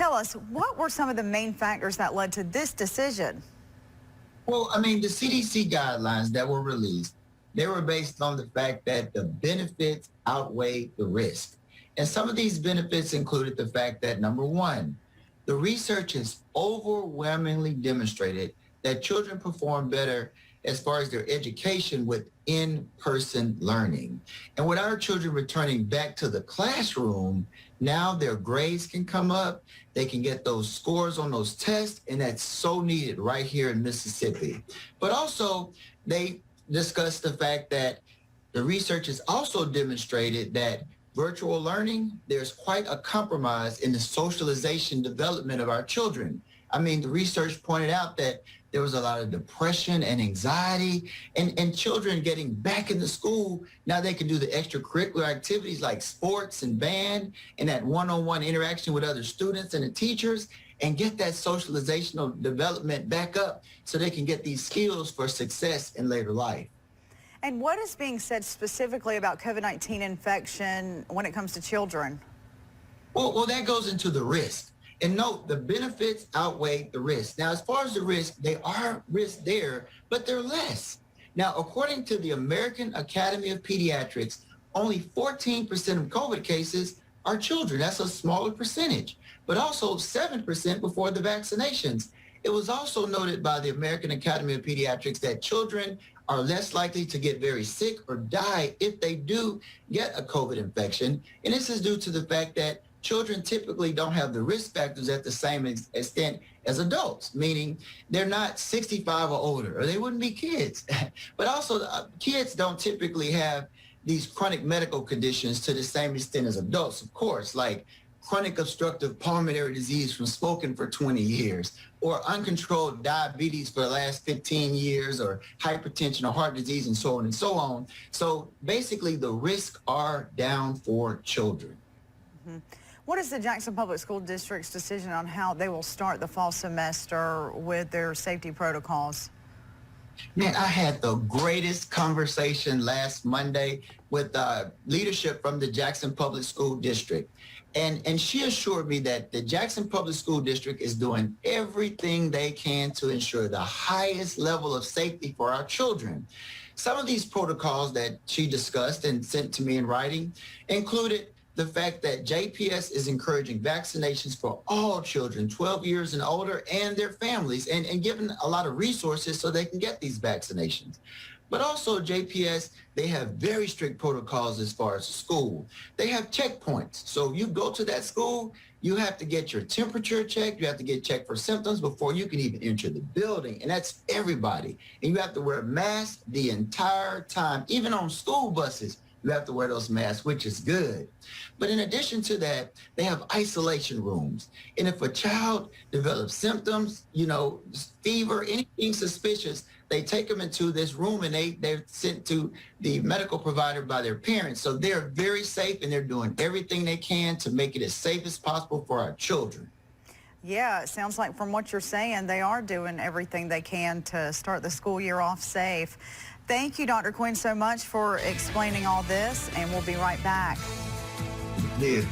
Tell us, what were some of the main factors that led to this decision? Well, I mean, the CDC guidelines that were released, they were based on the fact that the benefits outweigh the risk. And some of these benefits included the fact that, number one, the research has overwhelmingly demonstrated that children perform better as far as their education with in-person learning. And with our children returning back to the classroom, now their grades can come up, they can get those scores on those tests, and that's so needed right here in Mississippi. But also, they discussed the fact that the research has also demonstrated that virtual learning, there's quite a compromise in the socialization development of our children. I mean, the research pointed out that there was a lot of depression and anxiety, and children getting back into school. Now they can do the extracurricular activities like sports and band and that one-on-one interaction with other students and the teachers, and get that socializational development back up so they can get these skills for success in later life. And what is being said specifically about COVID-19 infection when it comes to children? Well, that goes into the risk. And note, the benefits outweigh the risk. Now, as far as the risk, they are risks there, but they're less. Now, according to the American Academy of Pediatrics, only 14% of COVID cases are children. That's a smaller percentage, but also 7% before the vaccinations. It was also noted by the American Academy of Pediatrics that children are less likely to get very sick or die if they do get a COVID infection. And this is due to the fact that children typically don't have the risk factors at the same extent as adults, meaning they're not 65 or older, or they wouldn't be kids. But also, kids don't typically have these chronic medical conditions to the same extent as adults, of course, like chronic obstructive pulmonary disease from smoking for 20 years, or uncontrolled diabetes for the last 15 years, or hypertension or heart disease, and so on and so on. So basically, the risks are down for children. Mm-hmm. What is the Jackson Public School District's decision on how they will start the fall semester with their safety protocols? Man, I had the greatest conversation last Monday with leadership from the Jackson Public School District. And she assured me that the Jackson Public School District is doing everything they can to ensure the highest level of safety for our children. Some of these protocols that she discussed and sent to me in writing included the fact that JPS is encouraging vaccinations for all children 12 years and older and their families, and giving a lot of resources so they can get these vaccinations. But also JPS, they have very strict protocols as far as school. They have checkpoints. So you go to that school, you have to get your temperature checked, you have to get checked for symptoms before you can even enter the building. And that's everybody. And you have to wear masks the entire time, even on school buses. You have to wear those masks, which is good. But in addition to that, they have isolation rooms. And if a child develops symptoms, fever, anything suspicious, they take them into this room and they're sent to the medical provider by their parents. So they're very safe, and they're doing everything they can to make it as safe as possible for our children. Yeah, it sounds like from what you're saying, they are doing everything they can to start the school year off safe. Thank you, Dr. Quinn, so much for explaining all this, and we'll be right back. Yeah.